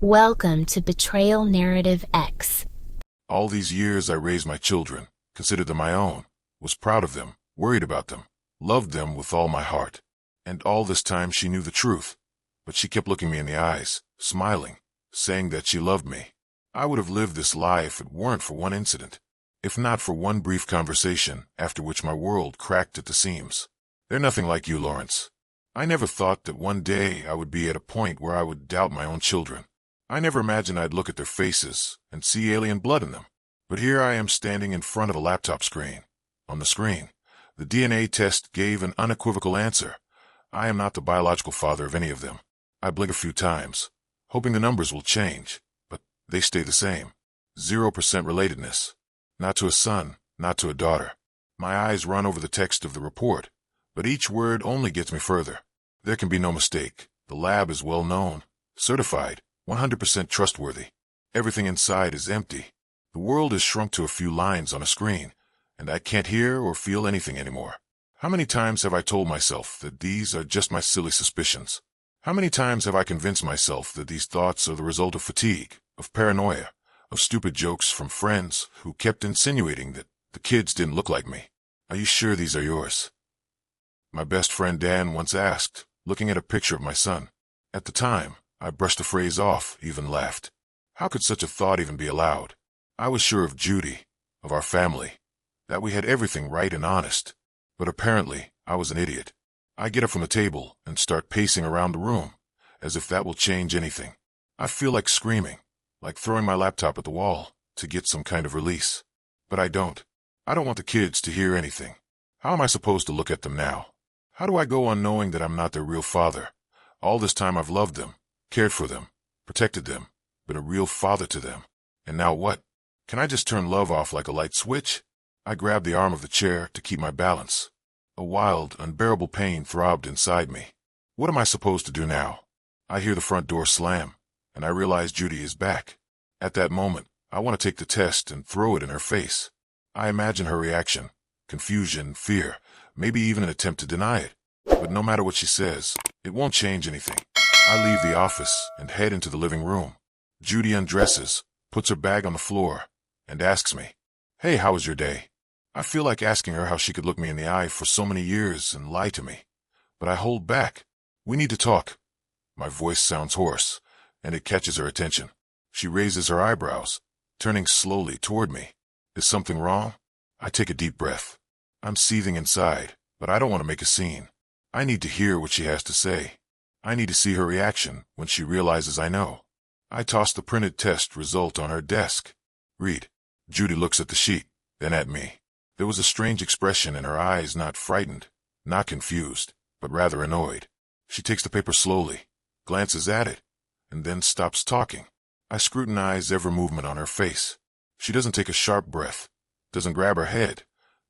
Welcome to Betrayal Narrative X. All these years I raised my children, considered them my own, was proud of them, worried about them, loved them with all my heart. And all this time she knew the truth, but she kept looking me in the eyes, smiling, saying that she loved me. I would have lived this lie if it weren't for one incident, if not for one brief conversation, after which my world cracked at the seams. They're nothing like you, Lawrence. I never thought that one day I would be at a point where I would doubt my own children. I never imagined I'd look at their faces and see alien blood in them. But here I am standing in front of a laptop screen. On the screen, the DNA test gave an unequivocal answer. I am not the biological father of any of them. I blink a few times, hoping the numbers will change, but they stay the same. 0% relatedness. Not to a son, not to a daughter. My eyes run over the text of the report, but each word only gets me further. There can be no mistake. The lab is well known, certified, 100% trustworthy. Everything inside is empty. The world is shrunk to a few lines on a screen, and I can't hear or feel anything anymore. How many times have I told myself that these are just my silly suspicions? How many times have I convinced myself that these thoughts are the result of fatigue, of paranoia, of stupid jokes from friends who kept insinuating that the kids didn't look like me? Are you sure these are yours? My best friend Dan once asked, looking at a picture of my son. At the time, I brushed the phrase off, even laughed. How could such a thought even be allowed? I was sure of Judy, of our family, that we had everything right and honest. But apparently, I was an idiot. I get up from the table and start pacing around the room, as if that will change anything. I feel like screaming, like throwing my laptop at the wall to get some kind of release. But I don't. I don't want the kids to hear anything. How am I supposed to look at them now? How do I go on knowing that I'm not their real father? All this time I've loved them, cared for them, protected them, been a real father to them. And now what? Can I just turn love off like a light switch? I grabbed the arm of the chair to keep my balance. A wild, unbearable pain throbbed inside me. What am I supposed to do now? I hear the front door slam, and I realize Judy is back. At that moment, I want to take the test and throw it in her face. I imagine her reaction, confusion, fear, maybe even an attempt to deny it. But no matter what she says, it won't change anything. I leave the office and head into the living room. Judy undresses, puts her bag on the floor, and asks me, "Hey, how was your day?" I feel like asking her how she could look me in the eye for so many years and lie to me. But I hold back. "We need to talk." My voice sounds hoarse, and it catches her attention. She raises her eyebrows, turning slowly toward me. Is something wrong? I take a deep breath. I'm seething inside, but I don't want to make a scene. I need to hear what she has to say. I need to see her reaction when she realizes I know. I toss the printed test result on her desk. "Read." Judy looks at the sheet, then at me. There was a strange expression in her eyes, not frightened, not confused, but rather annoyed. She takes the paper slowly, glances at it, and then stops talking. I scrutinize every movement on her face. She doesn't take a sharp breath, doesn't grab her head,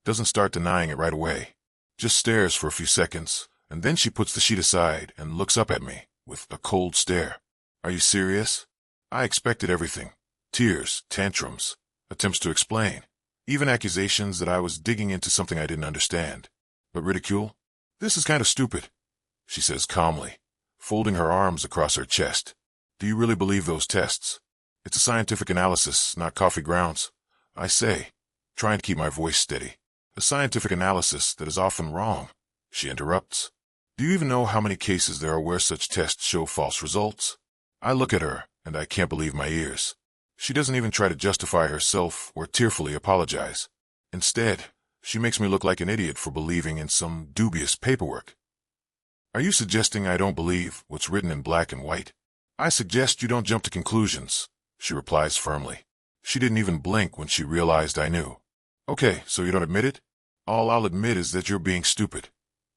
doesn't start denying it right away. Just stares for a few seconds, and then she puts the sheet aside and looks up at me with a cold stare. "Are you serious?" I expected everything. Tears, tantrums, attempts to explain, even accusations that I was digging into something I didn't understand. But ridicule? "This is kind of stupid," she says calmly, folding her arms across her chest. "Do you really believe those tests? It's a scientific analysis, not coffee grounds," I say, trying to keep my voice steady. "A scientific analysis that is often wrong," she interrupts. "Do you even know how many cases there are where such tests show false results?" I look at her, and I can't believe my ears. She doesn't even try to justify herself or tearfully apologize. Instead, she makes me look like an idiot for believing in some dubious paperwork. "Are you suggesting I don't believe what's written in black and white?" "I suggest you don't jump to conclusions," she replies firmly. She didn't even blink when she realized I knew. "Okay, so you don't admit it?" "All I'll admit is that you're being stupid,"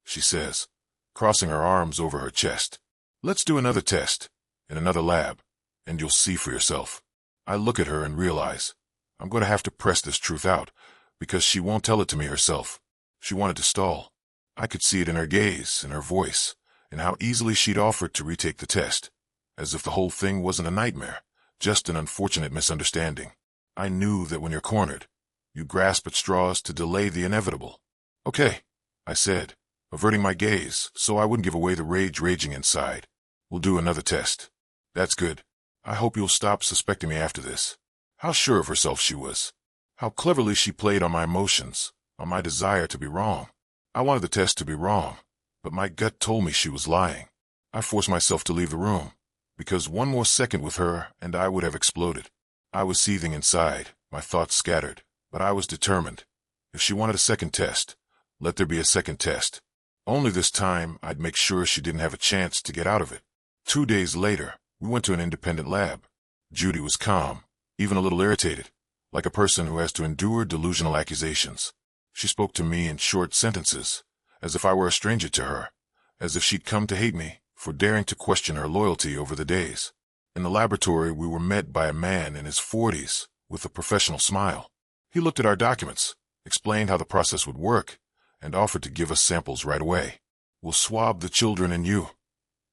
she says, crossing her arms over her chest. "Let's do another test, in another lab, and you'll see for yourself." I look at her and realize I'm going to have to press this truth out, because she won't tell it to me herself. She wanted to stall. I could see it in her gaze, in her voice, in how easily she'd offered to retake the test, as if the whole thing wasn't a nightmare, just an unfortunate misunderstanding. I knew that when you're cornered, you grasp at straws to delay the inevitable. "Okay," I said, averting my gaze so I wouldn't give away the rage raging inside. "We'll do another test." "That's good." I hope you'll stop suspecting me after this. How sure of herself she was. How cleverly she played on my emotions, on my desire to be wrong. I wanted the test to be wrong, but my gut told me she was lying. I forced myself to leave the room, because one more second with her and I would have exploded. I was seething inside, my thoughts scattered, but I was determined. If she wanted a second test, let there be a second test. Only this time I'd make sure she didn't have a chance to get out of it. 2 days later, we went to an independent lab. Judy was calm, even a little irritated, like a person who has to endure delusional accusations. She spoke to me in short sentences, as if I were a stranger to her, as if she'd come to hate me for daring to question her loyalty over the days. In the laboratory, we were met by a man in his 40s with a professional smile. He looked at our documents, explained how the process would work, and offered to give us samples right away. "We'll swab the children and you,"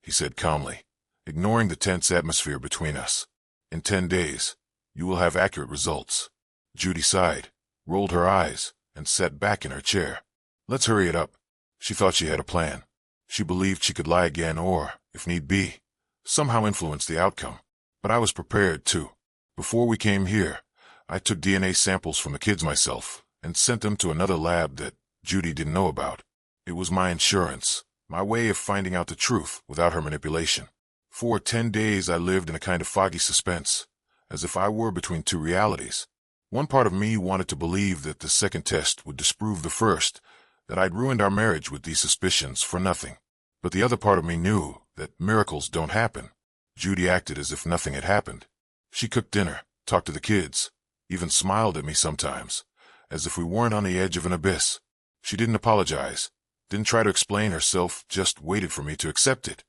he said calmly, ignoring the tense atmosphere between us. "In 10 days, you will have accurate results." Judy sighed, rolled her eyes, and sat back in her chair. "Let's hurry it up." She thought she had a plan. She believed she could lie again or, if need be, somehow influence the outcome. But I was prepared too. Before we came here, I took DNA samples from the kids myself and sent them to another lab that Judy didn't know about. It was my insurance, my way of finding out the truth without her manipulation. For 10 days I lived in a kind of foggy suspense, as if I were between two realities. One part of me wanted to believe that the second test would disprove the first, that I'd ruined our marriage with these suspicions for nothing. But the other part of me knew that miracles don't happen. Judy acted as if nothing had happened. She cooked dinner, talked to the kids, even smiled at me sometimes, as if we weren't on the edge of an abyss. She didn't apologize, didn't try to explain herself, just waited for me to accept it.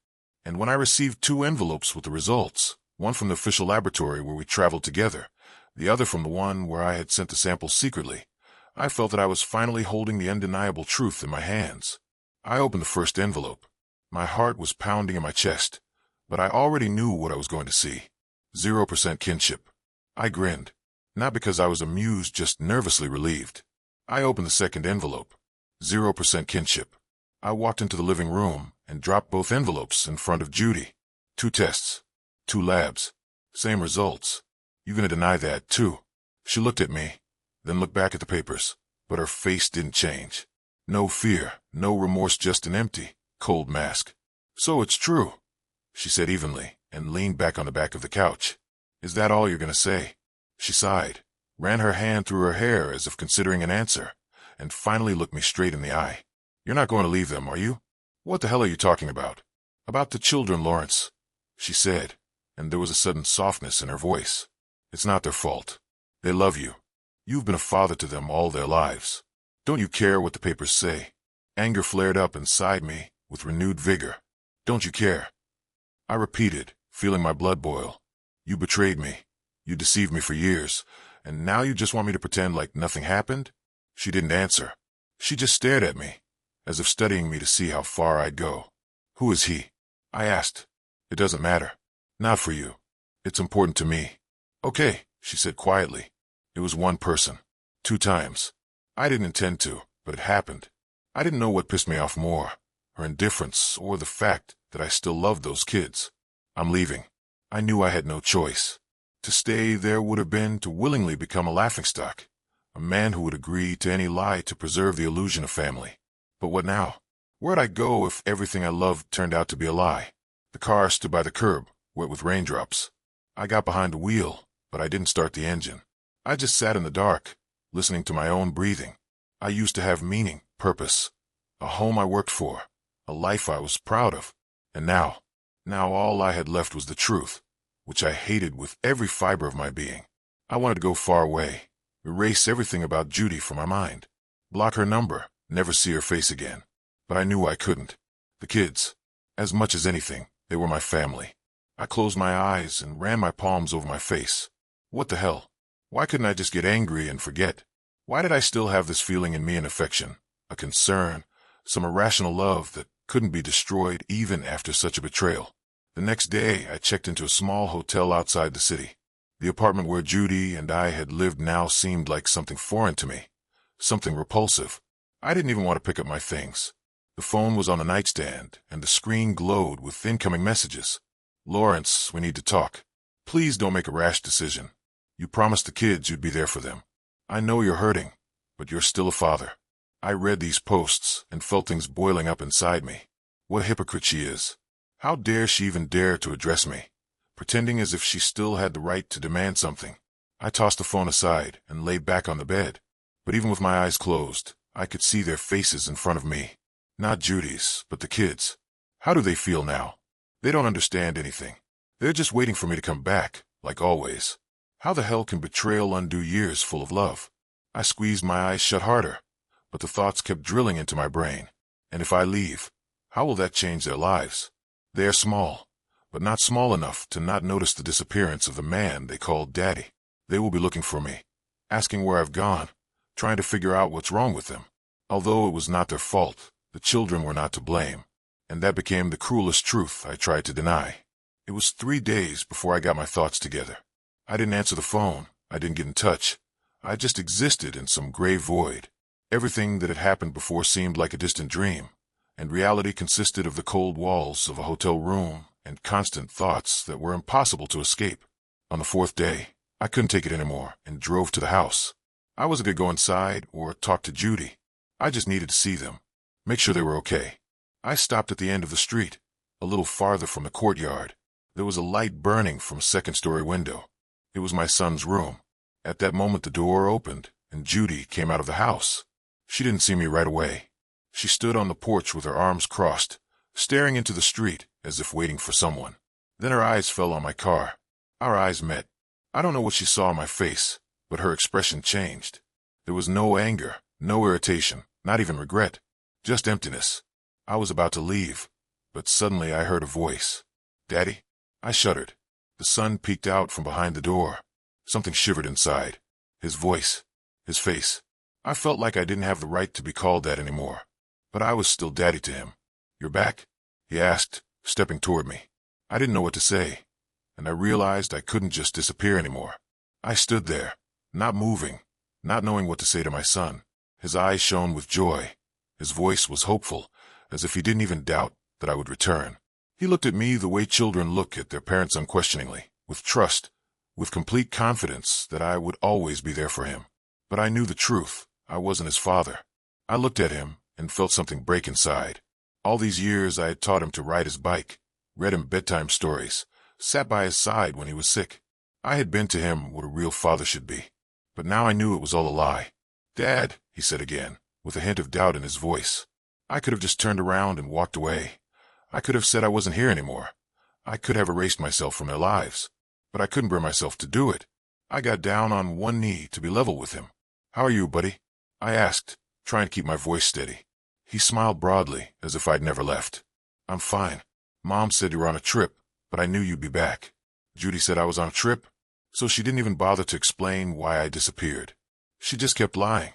And when I received 2 envelopes with the results, one from the official laboratory where we traveled together, the other from the one where I had sent the samples secretly, I felt that I was finally holding the undeniable truth in my hands. I opened the first envelope. My heart was pounding in my chest, but I already knew what I was going to see. 0% kinship. I grinned, not because I was amused, just nervously relieved. I opened the second envelope. 0% kinship. I walked into the living room and dropped both envelopes in front of Judy. 2 tests. 2 labs. Same results. "You gonna deny that, too?" She looked at me, then looked back at the papers, but her face didn't change. No fear, no remorse, just an empty, cold mask. "So it's true," she said evenly, and leaned back on the back of the couch. "Is that all you're gonna say?" She sighed, ran her hand through her hair as if considering an answer, and finally looked me straight in the eye. "You're not going to leave them, are you?" "What the hell are you talking about?" "About the children, Lawrence," she said, and there was a sudden softness in her voice. "It's not their fault. They love you. You've been a father to them all their lives. Don't you care what the papers say?" Anger flared up inside me with renewed vigor. "Don't you care?" I repeated, feeling my blood boil. "You betrayed me. You deceived me for years, and now you just want me to pretend like nothing happened?" She didn't answer. She just stared at me, as if studying me to see how far I'd go. "Who is he?" I asked. "It doesn't matter. Not for you. It's important to me." "Okay," she said quietly. "It was one person. 2 times. I didn't intend to, but it happened. I didn't know what pissed me off more, her indifference or the fact that I still loved those kids. I'm leaving. I knew I had no choice. To stay there would have been to willingly become a laughingstock, a man who would agree to any lie to preserve the illusion of family. But what now? Where'd I go if everything I loved turned out to be a lie? The car stood by the curb, wet with raindrops. I got behind the wheel, but I didn't start the engine. I just sat in the dark, listening to my own breathing. I used to have meaning, purpose, a home I worked for, a life I was proud of. And now all I had left was the truth, which I hated with every fiber of my being. I wanted to go far away, erase everything about Judy from my mind, block her number, never see her face again. But I knew I couldn't. The kids, as much as anything, they were my family. I closed my eyes and ran my palms over my face. What the hell? Why couldn't I just get angry and forget? Why did I still have this feeling in me, an affection, a concern, some irrational love that couldn't be destroyed even after such a betrayal? The next day, I checked into a small hotel outside the city. The apartment where Judy and I had lived now seemed like something foreign to me, something repulsive. I didn't even want to pick up my things. The phone was on a nightstand, and the screen glowed with incoming messages. "Lawrence, we need to talk. Please don't make a rash decision. You promised the kids you'd be there for them. I know you're hurting, but you're still a father. I read these posts and felt things boiling up inside me. What a hypocrite she is. How dare she even dare to address me, pretending as if she still had the right to demand something. I tossed the phone aside and lay back on the bed. But even with my eyes closed, I could see their faces in front of me. Not Judy's, but the kids. How do they feel now? They don't understand anything. They're just waiting for me to come back, like always. How the hell can betrayal undo years full of love? I squeezed my eyes shut harder, but the thoughts kept drilling into my brain. And if I leave, how will that change their lives? They are small, but not small enough to not notice the disappearance of the man they called Daddy. They will be looking for me, asking where I've gone, trying to figure out what's wrong with them. Although it was not their fault, the children were not to blame. And that became the cruelest truth I tried to deny. It was 3 days before I got my thoughts together. I didn't answer the phone. I didn't get in touch. I just existed in some gray void. Everything that had happened before seemed like a distant dream, and reality consisted of the cold walls of a hotel room and constant thoughts that were impossible to escape. On the 4th day, I couldn't take it anymore and drove to the house. I wasn't going to go inside or talk to Judy. I just needed to see them, make sure they were okay. I stopped at the end of the street, a little farther from the courtyard. There was a light burning from a second-story window. It was my son's room. At that moment the door opened, and Judy came out of the house. She didn't see me right away. She stood on the porch with her arms crossed, staring into the street as if waiting for someone. Then her eyes fell on my car. Our eyes met. I don't know what she saw on my face, but her expression changed. There was no anger, no irritation, not even regret, just emptiness. I was about to leave, but suddenly I heard a voice. Daddy? I shuddered. The sun peeked out from behind the door. Something shivered inside. His voice, his face. I felt like I didn't have the right to be called that anymore, but I was still Daddy to him. You're back? He asked, stepping toward me. I didn't know what to say, and I realized I couldn't just disappear anymore. I stood there, not moving, not knowing what to say to my son. His eyes shone with joy. His voice was hopeful, as if he didn't even doubt that I would return. He looked at me the way children look at their parents unquestioningly, with trust, with complete confidence that I would always be there for him. But I knew the truth. I wasn't his father. I looked at him and felt something break inside. All these years I had taught him to ride his bike, read him bedtime stories, sat by his side when he was sick. I had been to him what a real father should be. But now I knew it was all a lie. Dad, he said again, with a hint of doubt in his voice. I could have just turned around and walked away. I could have said I wasn't here anymore. I could have erased myself from their lives. But I couldn't bring myself to do it. I got down on one knee to be level with him. How are you, buddy? I asked, trying to keep my voice steady. He smiled broadly, as if I'd never left. I'm fine. Mom said you were on a trip, but I knew you'd be back. Judy said I was on a trip, so she didn't even bother to explain why I disappeared. She just kept lying,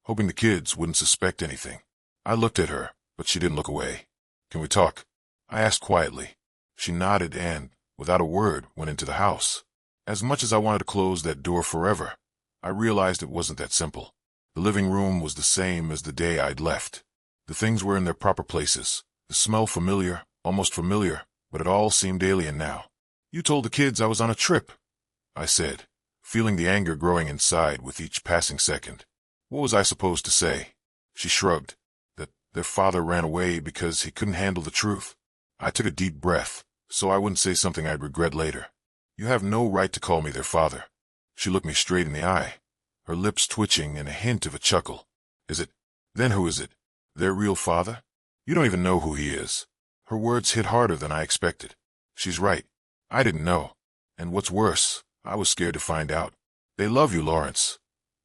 hoping the kids wouldn't suspect anything. I looked at her, but she didn't look away. Can we talk? I asked quietly. She nodded and, without a word, went into the house. As much as I wanted to close that door forever, I realized it wasn't that simple. The living room was the same as the day I'd left. The things were in their proper places. The smell familiar, almost familiar, but it all seemed alien now. You told the kids I was on a trip, I said, feeling the anger growing inside with each passing second. What was I supposed to say? She shrugged. That their father ran away because he couldn't handle the truth. I took a deep breath, so I wouldn't say something I'd regret later. You have no right to call me their father. She looked me straight in the eye, her lips twitching and a hint of a chuckle. Is it? Then who is it? Their real father? You don't even know who he is. Her words hit harder than I expected. She's right. I didn't know. And what's worse, I was scared to find out. They love you, Lawrence,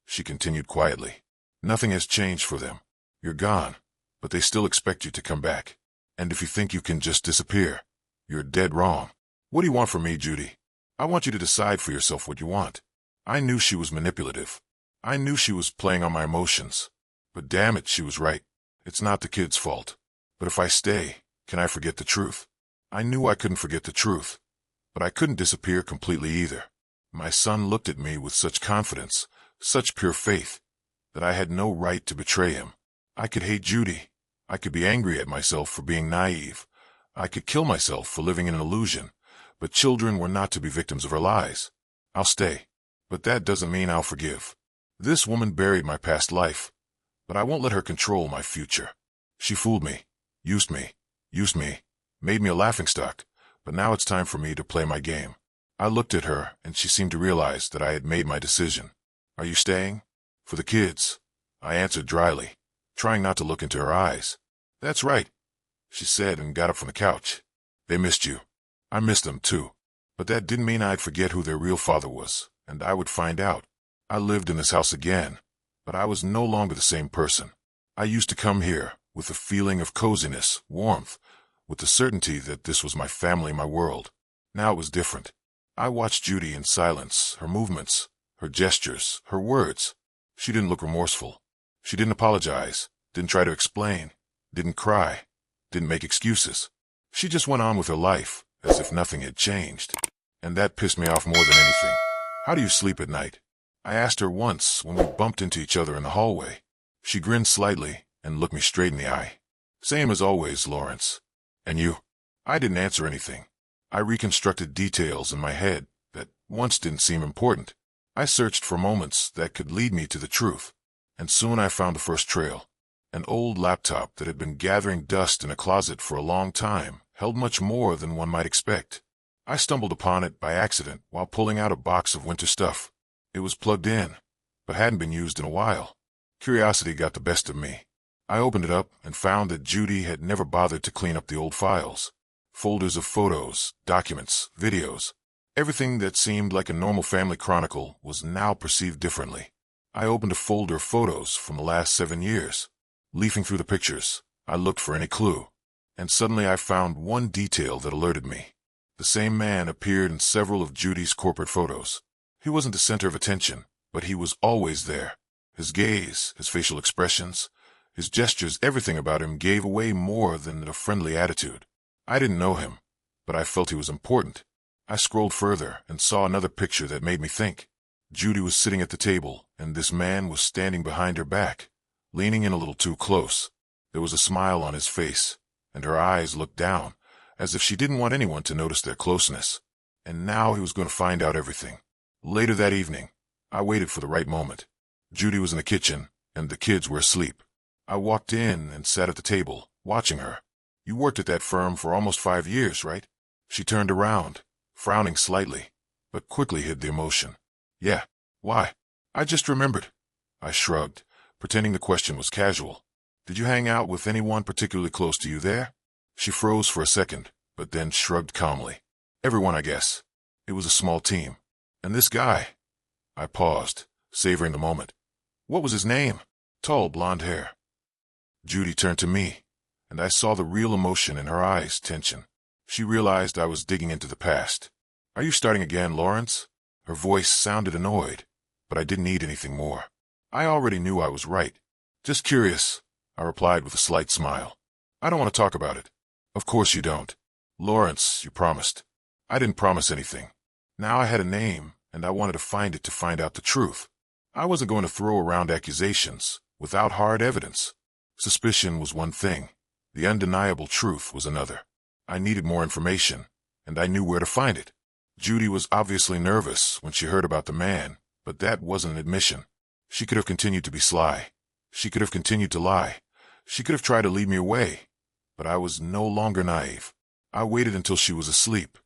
she continued quietly. Nothing has changed for them. You're gone, but they still expect you to come back. And if you think you can just disappear, you're dead wrong. What do you want from me, Judy? I want you to decide for yourself what you want. I knew she was manipulative. I knew she was playing on my emotions. But damn it, she was right. It's not the kid's fault. But if I stay, can I forget the truth? I knew I couldn't forget the truth. But I couldn't disappear completely either. My son looked at me with such confidence, such pure faith, that I had no right to betray him. I could hate Judy. I could be angry at myself for being naive. I could kill myself for living in an illusion. But children were not to be victims of her lies. I'll stay. But that doesn't mean I'll forgive. This woman buried my past life, but I won't let her control my future. She fooled me, used me, made me a laughingstock, but now it's time for me to play my game. I looked at her, and she seemed to realize that I had made my decision. Are you staying? For the kids, I answered dryly, trying not to look into her eyes. That's right, she said and got up from the couch. They missed you. I missed them too. But that didn't mean I'd forget who their real father was, and I would find out. I lived in this house again, but I was no longer the same person. I used to come here with a feeling of coziness, warmth, with the certainty that this was my family, my world. Now it was different. I watched Judy in silence, her movements, her gestures, her words. She didn't look remorseful. She didn't apologize, didn't try to explain, didn't cry, didn't make excuses. She just went on with her life, as if nothing had changed. And that pissed me off more than anything. How do you sleep at night? I asked her once when we bumped into each other in the hallway. She grinned slightly and looked me straight in the eye. Same as always, Lawrence. And you? I didn't answer anything. I reconstructed details in my head that once didn't seem important. I searched for moments that could lead me to the truth, and soon I found the first trail. An old laptop that had been gathering dust in a closet for a long time held much more than one might expect. I stumbled upon it by accident while pulling out a box of winter stuff. It was plugged in, but hadn't been used in a while. Curiosity got the best of me. I opened it up and found that Judy had never bothered to clean up the old files. Folders of photos, documents, videos. Everything that seemed like a normal family chronicle was now perceived differently. I opened a folder of photos from the last 7 years. Leafing through the pictures, I looked for any clue. And suddenly I found one detail that alerted me. The same man appeared in several of Judy's corporate photos. He wasn't the center of attention, but he was always there. His gaze, his facial expressions, his gestures, everything about him gave away more than a friendly attitude. I didn't know him, but I felt he was important. I scrolled further and saw another picture that made me think. Judy was sitting at the table, and this man was standing behind her back, leaning in a little too close. There was a smile on his face, and her eyes looked down, as if she didn't want anyone to notice their closeness. And now he was going to find out everything. Later that evening, I waited for the right moment. Judy was in the kitchen, and the kids were asleep. I walked in and sat at the table, watching her. You worked at that firm for almost 5 years, right? She turned around, frowning slightly, but quickly hid the emotion. Yeah. Why? I just remembered. I shrugged, pretending the question was casual. Did you hang out with anyone particularly close to you there? She froze for a second, but then shrugged calmly. Everyone, I guess. It was a small team. And this guy. I paused, savoring the moment. What was his name? Tall, blonde hair. Judy turned to me, and I saw the real emotion in her eyes, tension. She realized I was digging into the past. Are you starting again, Lawrence? Her voice sounded annoyed, but I didn't need anything more. I already knew I was right. Just curious, I replied with a slight smile. I don't want to talk about it. Of course you don't. Lawrence, you promised. I didn't promise anything. Now I had a name, and I wanted to find it to find out the truth. I wasn't going to throw around accusations without hard evidence. Suspicion was one thing. The undeniable truth was another. I needed more information, and I knew where to find it. Judy was obviously nervous when she heard about the man, but that wasn't an admission. She could have continued to be sly. She could have continued to lie. She could have tried to lead me away. But I was no longer naive. I waited until she was asleep,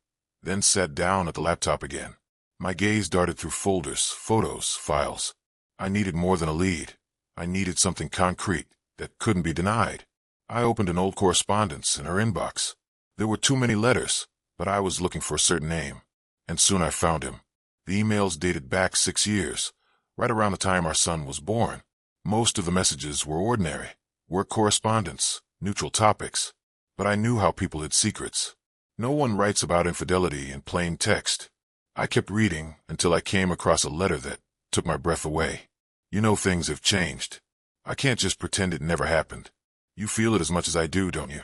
then sat down at the laptop again. My gaze darted through folders, photos, files. I needed more than a lead. I needed something concrete that couldn't be denied. I opened an old correspondence in her inbox. There were too many letters, but I was looking for a certain name. And soon I found him. The emails dated back 6 years, right around the time our son was born. Most of the messages were ordinary, work correspondence, neutral topics. But I knew how people hid secrets. No one writes about infidelity in plain text. I kept reading until I came across a letter that took my breath away. You know, things have changed. I can't just pretend it never happened. You feel it as much as I do, don't you?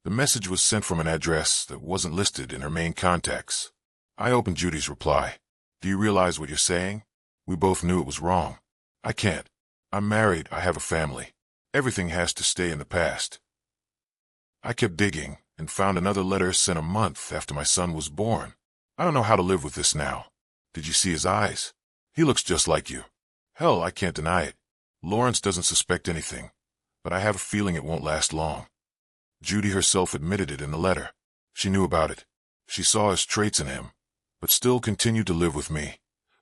The message was sent from an address that wasn't listed in her main contacts. I opened Judy's reply. Do you realize what you're saying? We both knew it was wrong. I can't. I'm married, I have a family. Everything has to stay in the past. I kept digging and found another letter sent a month after my son was born. I don't know how to live with this now. Did you see his eyes? He looks just like you. Hell, I can't deny it. Lawrence doesn't suspect anything, but I have a feeling it won't last long. Judy herself admitted it in the letter. She knew about it. She saw his traits in him, but still continued to live with me,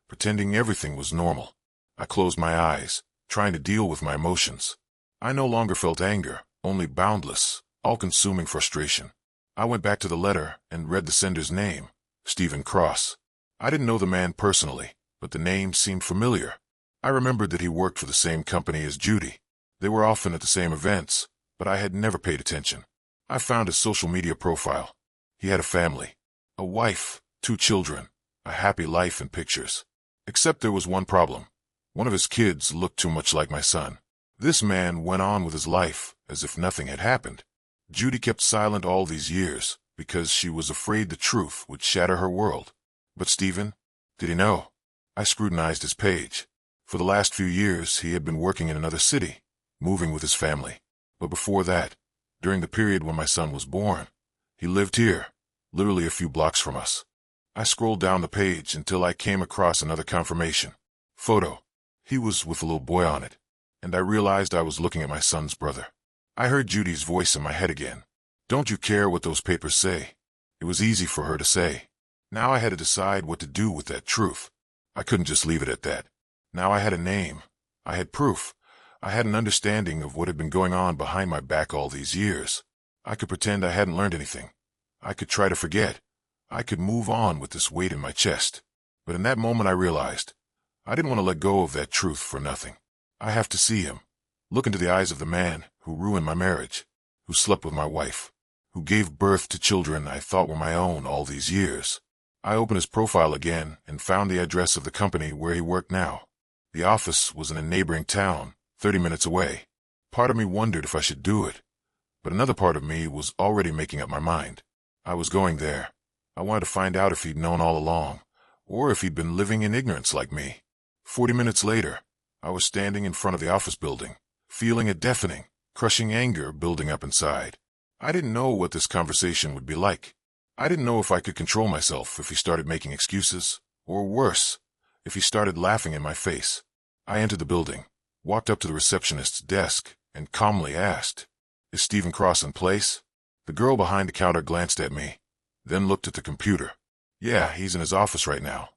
pretending everything was normal. I closed my eyes, trying to deal with my emotions. I no longer felt anger, only boundless, all-consuming frustration. I went back to the letter and read the sender's name, Stephen Cross. I didn't know the man personally, but the name seemed familiar. I remembered that he worked for the same company as Judy. They were often at the same events, but I had never paid attention. I found his social media profile. He had a family, a wife, 2 children, a happy life in pictures. Except there was one problem. One of his kids looked too much like my son. This man went on with his life as if nothing had happened. Judy kept silent all these years because she was afraid the truth would shatter her world. But Stephen, did he know? I scrutinized his page. For the last few years, he had been working in another city, moving with his family. But before that, during the period when my son was born, he lived here, literally a few blocks from us. I scrolled down the page until I came across another confirmation. Photo. He was with a little boy on it, and I realized I was looking at my son's brother. I heard Judy's voice in my head again. Don't you care what those papers say? It was easy for her to say. Now I had to decide what to do with that truth. I couldn't just leave it at that. Now I had a name. I had proof. I had an understanding of what had been going on behind my back all these years. I could pretend I hadn't learned anything. I could try to forget. I could move on with this weight in my chest. But in that moment I realized I didn't want to let go of that truth for nothing. I have to see him. Look into the eyes of the man who ruined my marriage, who slept with my wife, who gave birth to children I thought were my own all these years. I opened his profile again and found the address of the company where he worked now. The office was in a neighboring town, 30 minutes away. Part of me wondered if I should do it, but another part of me was already making up my mind. I was going there. I wanted to find out if he'd known all along, or if he'd been living in ignorance like me. 40 minutes later, I was standing in front of the office building, feeling a deafening, crushing anger building up inside. I didn't know what this conversation would be like. I didn't know if I could control myself if he started making excuses, or worse, if he started laughing in my face. I entered the building, walked up to the receptionist's desk, and calmly asked, "Is Stephen Cross in place?" The girl behind the counter glanced at me, then looked at the computer. "Yeah, he's in his office right now.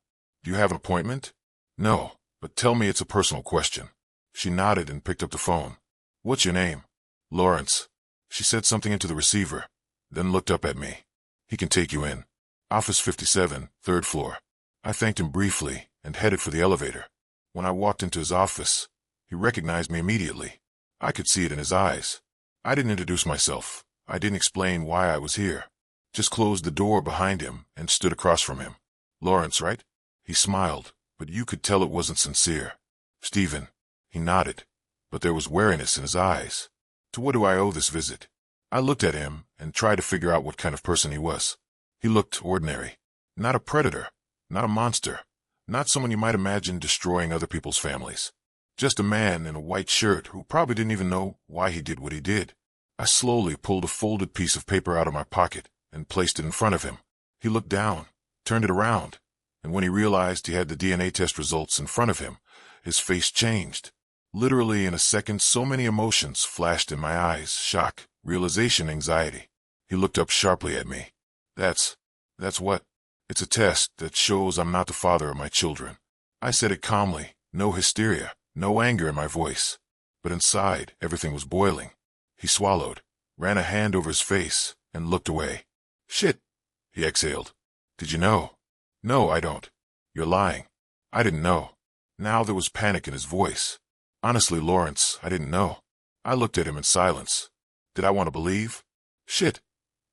Do you have an appointment?" "No, but tell me it's a personal question." She nodded and picked up the phone. "What's your name?" "Lawrence." She said something into the receiver, then looked up at me. "He can take you in. Office 57, 3rd floor." I thanked him briefly and headed for the elevator. When I walked into his office, he recognized me immediately. I could see it in his eyes. I didn't introduce myself. I didn't explain why I was here. Just closed the door behind him and stood across from him. "Lawrence, right?" He smiled, but you could tell it wasn't sincere. "Stephen." He nodded, but there was wariness in his eyes. "To what do I owe this visit?" I looked at him and tried to figure out what kind of person he was. He looked ordinary. Not a predator, not a monster, not someone you might imagine destroying other people's families. Just a man in a white shirt who probably didn't even know why he did what he did. I slowly pulled a folded piece of paper out of my pocket and placed it in front of him. He looked down, turned it around, and when he realized he had the DNA test results in front of him, his face changed. Literally in a second, so many emotions flashed in my eyes: shock, realization, anxiety. He looked up sharply at me. That's what? "It's a test that shows I'm not the father of my children." I said it calmly, no hysteria, no anger in my voice. But inside, everything was boiling. He swallowed, ran a hand over his face, and looked away. "Shit," he exhaled. "Did you know?" "No, I don't." "You're lying." I didn't know. Now there was panic in his voice. "Honestly, Lawrence, I didn't know." I looked at him in silence. Did I want to believe? "Shit,"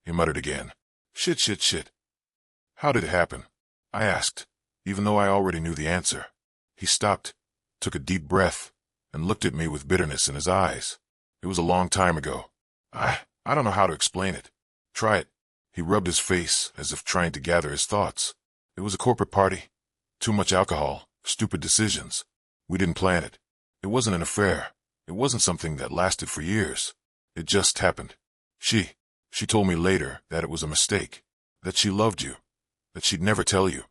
he muttered again. "Shit, shit, shit." "How did it happen?" I asked, even though I already knew the answer. He stopped, took a deep breath, and looked at me with bitterness in his eyes. "It was a long time ago. I don't know how to explain it." "Try it." He rubbed his face as if trying to gather his thoughts. "It was a corporate party. Too much alcohol, stupid decisions. We didn't plan it. It wasn't an affair. It wasn't something that lasted for years. It just happened. She She told me later that it was a mistake, that she loved you, that she'd never tell you,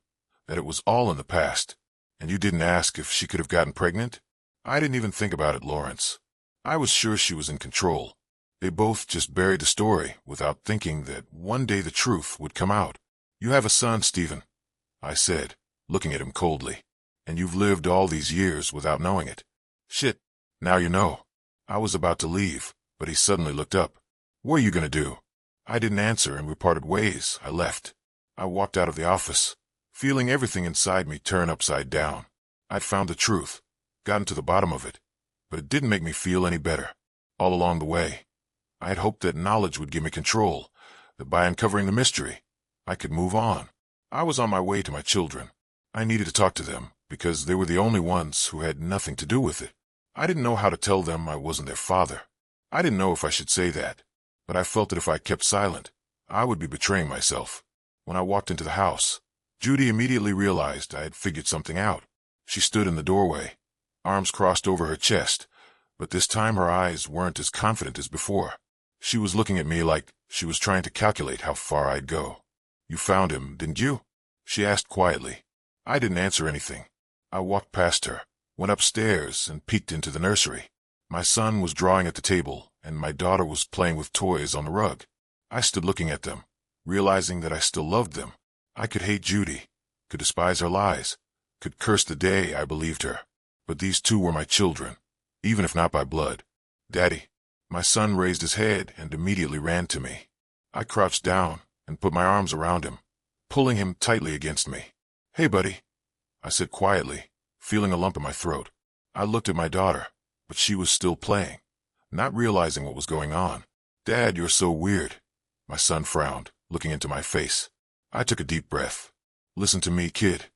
that it was all in the past. And you didn't ask if she could have gotten pregnant? I didn't even think about it, Lawrence. I was sure she was in control. They both just buried the story without thinking that one day the truth would come out. You have a son, Stephen, I said, looking at him coldly. And you've lived all these years without knowing it. Shit, now you know. I was about to leave, but he suddenly looked up. What are you gonna do? I didn't answer and we parted ways. I left. I walked out of the office, feeling everything inside me turn upside down. I'd found the truth, gotten to the bottom of it, but it didn't make me feel any better. All along the way, I had hoped that knowledge would give me control, that by uncovering the mystery, I could move on. I was on my way to my children. I needed to talk to them, because they were the only ones who had nothing to do with it. I didn't know how to tell them I wasn't their father. I didn't know if I should say that, but I felt that if I kept silent, I would be betraying myself. When I walked into the house, Judy immediately realized I had figured something out. She stood in the doorway, arms crossed over her chest, but this time her eyes weren't as confident as before. She was looking at me like she was trying to calculate how far I'd go. You found him, didn't you? She asked quietly. I didn't answer anything. I walked past her, went upstairs, and peeked into the nursery. My son was drawing at the table, and my daughter was playing with toys on the rug. I stood looking at them, realizing that I still loved them. I could hate Judy, could despise her lies, could curse the day I believed her. But these two were my children, even if not by blood. Daddy. My son raised his head and immediately ran to me. I crouched down and put my arms around him, pulling him tightly against me. Hey, buddy, I said quietly, feeling a lump in my throat. I looked at my daughter, but she was still playing, not realizing what was going on. Dad, you're so weird. My son frowned, looking into my face. I took a deep breath. Listen to me, kid.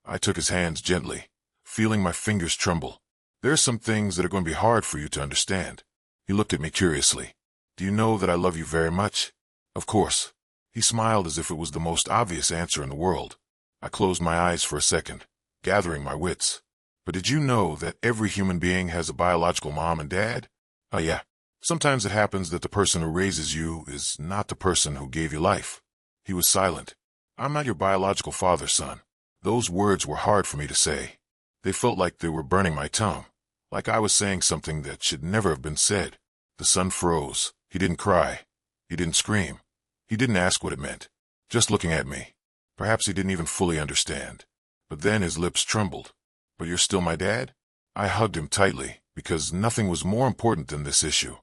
I took his hands gently, feeling my fingers tremble. There are some things that are going to be hard for you to understand. He looked at me curiously. Do you know that I love you very much? Of course. He smiled as if it was the most obvious answer in the world. I closed my eyes for a second, gathering my wits. But did you know that every human being has a biological mom and dad? Oh yeah. Sometimes it happens that the person who raises you is not the person who gave you life. He was silent. I'm not your biological father, son. Those words were hard for me to say. They felt like they were burning my tongue, like I was saying something that should never have been said. The son froze. He didn't cry. He didn't scream. He didn't ask what it meant. Just looking at me. Perhaps he didn't even fully understand. But then his lips trembled. But you're still my dad? I hugged him tightly, because nothing was more important than this issue.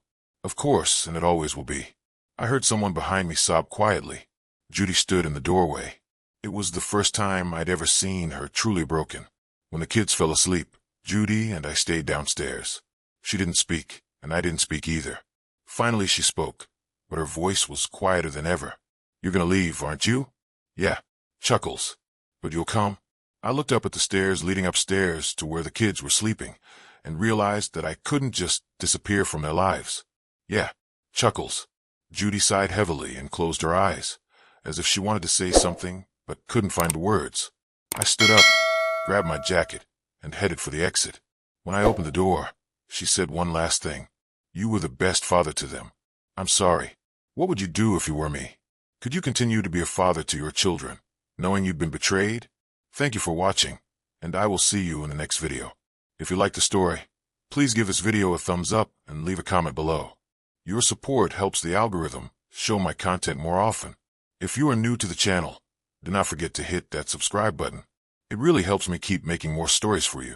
Of course, and it always will be. I heard someone behind me sob quietly. Judy stood in the doorway. It was the first time I'd ever seen her truly broken. When the kids fell asleep, Judy and I stayed downstairs. She didn't speak, and I didn't speak either. Finally she spoke, but her voice was quieter than ever. You're gonna leave, aren't you? Yeah. Chuckles. But you'll come? I looked up at the stairs leading upstairs to where the kids were sleeping, and realized that I couldn't just disappear from their lives. Yeah. Chuckles. Judy sighed heavily and closed her eyes, as if she wanted to say something, but couldn't find the words. I stood up, grabbed my jacket, and headed for the exit. When I opened the door, she said one last thing. You were the best father to them. I'm sorry. What would you do if you were me? Could you continue to be a father to your children, knowing you'd been betrayed? Thank you for watching, and I will see you in the next video. If you liked the story, please give this video a thumbs up and leave a comment below. Your support helps the algorithm show my content more often. If you are new to the channel, do not forget to hit that subscribe button. It really helps me keep making more stories for you.